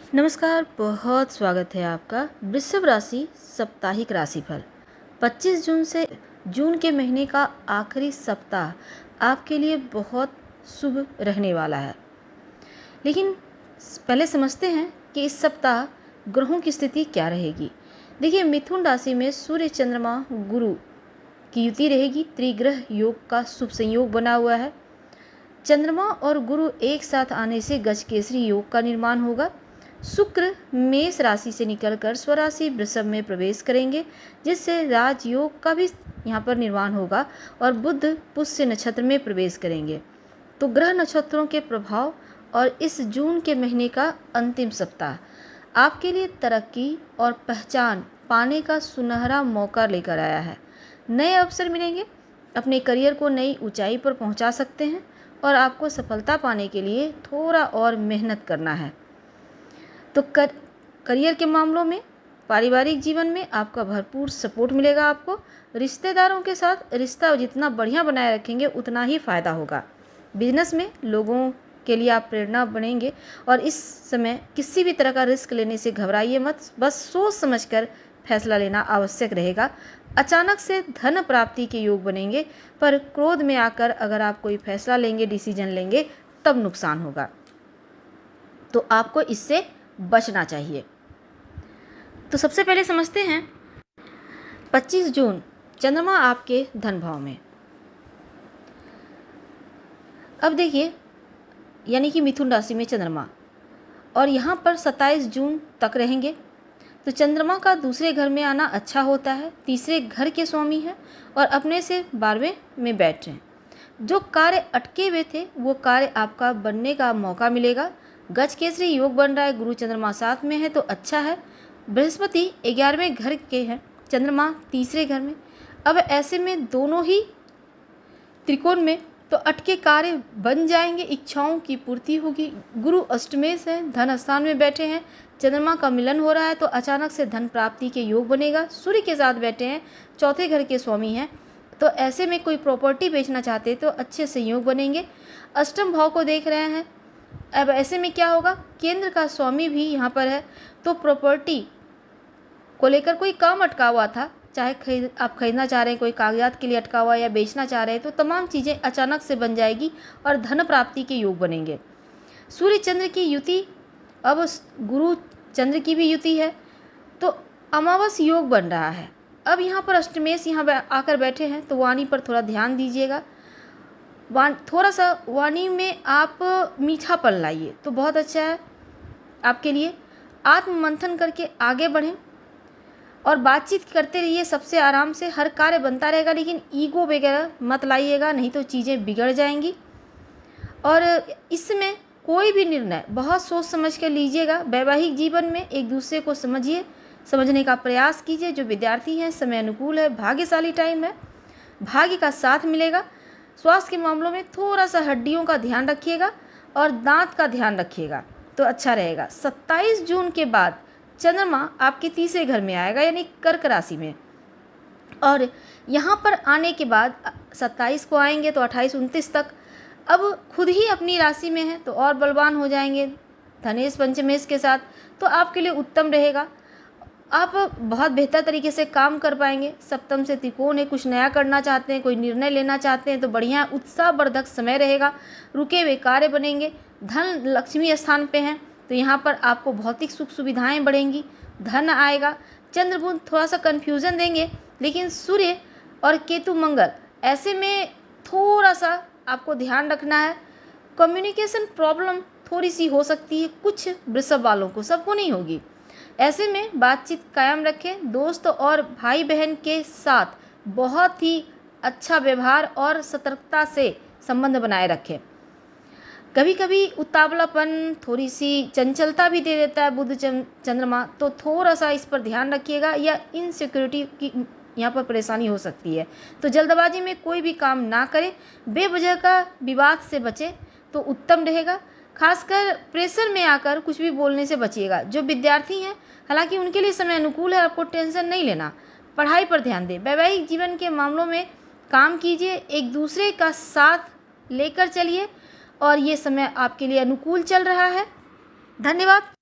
नमस्कार, बहुत स्वागत है आपका वृषभ राशि साप्ताहिक राशिफल 25 जून से। जून के महीने का आखिरी सप्ताह आपके लिए बहुत शुभ रहने वाला है। लेकिन पहले समझते हैं कि इस सप्ताह ग्रहों की स्थिति क्या रहेगी। देखिए, मिथुन राशि में सूर्य चंद्रमा गुरु की युति रहेगी। त्रिग्रह योग का शुभ संयोग बना हुआ है। चंद्रमा और गुरु एक साथ आने से गजकेसरी योग का निर्माण होगा। शुक्र मेष राशि से निकलकर स्वराशि वृषभ में प्रवेश करेंगे, जिससे राजयोग का भी यहाँ पर निर्माण होगा। और बुध पुष्य नक्षत्र में प्रवेश करेंगे। तो ग्रह नक्षत्रों के प्रभाव और इस जून के महीने का अंतिम सप्ताह आपके लिए तरक्की और पहचान पाने का सुनहरा मौका लेकर आया है। नए अवसर मिलेंगे, अपने करियर को नई ऊंचाई पर पहुंचा सकते हैं और आपको सफलता पाने के लिए थोड़ा और मेहनत करना है। तो करियर के मामलों में, पारिवारिक जीवन में आपका भरपूर सपोर्ट मिलेगा। आपको रिश्तेदारों के साथ रिश्ता जितना बढ़िया बनाए रखेंगे उतना ही फ़ायदा होगा। बिजनेस में लोगों के लिए आप प्रेरणा बनेंगे और इस समय किसी भी तरह का रिस्क लेने से घबराइए मत। बस सोच समझकर फैसला लेना आवश्यक रहेगा। अचानक से धन प्राप्ति के योग बनेंगे, पर क्रोध में आकर अगर आप कोई फैसला लेंगे, डिसीजन लेंगे, तब नुकसान होगा। तो आपको इससे बचना चाहिए। तो सबसे पहले समझते हैं 25 जून चंद्रमा आपके धन भाव में। अब देखिए, यानी कि मिथुन राशि में चंद्रमा, और यहाँ पर 27 जून तक रहेंगे। तो चंद्रमा का दूसरे घर में आना अच्छा होता है। तीसरे घर के स्वामी हैं और अपने से 12वें में बैठ रहे हैं। जो कार्य अटके हुए थे वो कार्य आपका बनने का मौका मिलेगा। गज केसरी योग बन रहा है, गुरु चंद्रमा साथ में है तो अच्छा है। बृहस्पति 11वें घर के हैं, चंद्रमा तीसरे घर में। अब ऐसे में दोनों ही त्रिकोण में तो अटके कार्य बन जाएंगे, इच्छाओं की पूर्ति होगी। गुरु अष्टमेश है, धन स्थान में बैठे हैं, चंद्रमा का मिलन हो रहा है तो अचानक से धन प्राप्ति के योग बनेगा। सूर्य के साथ बैठे हैं, चौथे घर के स्वामी हैं, तो ऐसे में कोई प्रॉपर्टी बेचना चाहते तो अच्छे संयोग बनेंगे। अष्टम भाव को देख रहे हैं। अब ऐसे में क्या होगा, केंद्र का स्वामी भी यहाँ पर है, तो प्रॉपर्टी को लेकर कोई काम अटका हुआ था, चाहे आप खरीदना चाह रहे हैं, कोई कागजात के लिए अटका हुआ या बेचना चाह रहे हैं, तो तमाम चीज़ें अचानक से बन जाएगी और धन प्राप्ति के योग बनेंगे। सूर्य चंद्र की युति, अब गुरु चंद्र की भी युति है, तो अमावस योग बन रहा है। अब यहाँ पर अष्टमेश यहाँ आकर बैठे हैं, तो वाणी पर थोड़ा ध्यान दीजिएगा। थोड़ा सा वाणी में आप मीठापन लाइए तो बहुत अच्छा है आपके लिए। आत्ममंथन करके आगे बढ़ें और बातचीत करते रहिए सबसे आराम से। हर कार्य बनता रहेगा, लेकिन ईगो वगैरह मत लाइएगा, नहीं तो चीज़ें बिगड़ जाएंगी। और इसमें कोई भी निर्णय बहुत सोच समझ कर लीजिएगा। वैवाहिक जीवन में एक दूसरे को समझने का प्रयास कीजिए। जो विद्यार्थी हैं, समय अनुकूल है, भाग्यशाली टाइम है, भाग्य का साथ मिलेगा। स्वास्थ्य के मामलों में थोड़ा सा हड्डियों का ध्यान रखिएगा और दांत का ध्यान रखिएगा तो अच्छा रहेगा। 27 जून के बाद चंद्रमा आपके तीसरे घर में आएगा, यानी कर्क राशि में। और यहाँ पर आने के बाद 27 को आएंगे तो 28-29 तक अब खुद ही अपनी राशि में है तो और बलवान हो जाएंगे धनेश पंचमेश के साथ, तो आपके लिए उत्तम रहेगा। आप बहुत बेहतर तरीके से काम कर पाएंगे। सप्तम से त्रिकोण है, कुछ नया करना चाहते हैं, कोई निर्णय लेना चाहते हैं तो बढ़िया उत्साहवर्धक समय रहेगा। रुके हुए कार्य बनेंगे। धन लक्ष्मी स्थान पे हैं तो यहाँ पर आपको भौतिक सुख सुविधाएं बढ़ेंगी, धन आएगा। चंद्र बुध थोड़ा सा कन्फ्यूज़न देंगे, लेकिन सूर्य और केतु मंगल, ऐसे में थोड़ा सा आपको ध्यान रखना है। कम्युनिकेशन प्रॉब्लम थोड़ी सी हो सकती है कुछ वृषभ वालों को, सबको नहीं होगी। ऐसे में बातचीत कायम रखें। दोस्त और भाई बहन के साथ बहुत ही अच्छा व्यवहार और सतर्कता से संबंध बनाए रखें। कभी कभी उतावलापन, थोड़ी सी चंचलता भी दे देता है बुध चंद्रमा, तो थोड़ा सा इस पर ध्यान रखिएगा, या इनसिक्योरिटी की यहाँ पर परेशानी हो सकती है। तो जल्दबाजी में कोई भी काम ना करें, बेवजह का विवाद से बचें तो उत्तम रहेगा। खासकर प्रेशर में आकर कुछ भी बोलने से बचिएगा। जो विद्यार्थी हैं, हालांकि उनके लिए समय अनुकूल है, आपको टेंशन नहीं लेना, पढ़ाई पर ध्यान दें। वैवाहिक जीवन के मामलों में काम कीजिए, एक दूसरे का साथ लेकर चलिए और ये समय आपके लिए अनुकूल चल रहा है। धन्यवाद।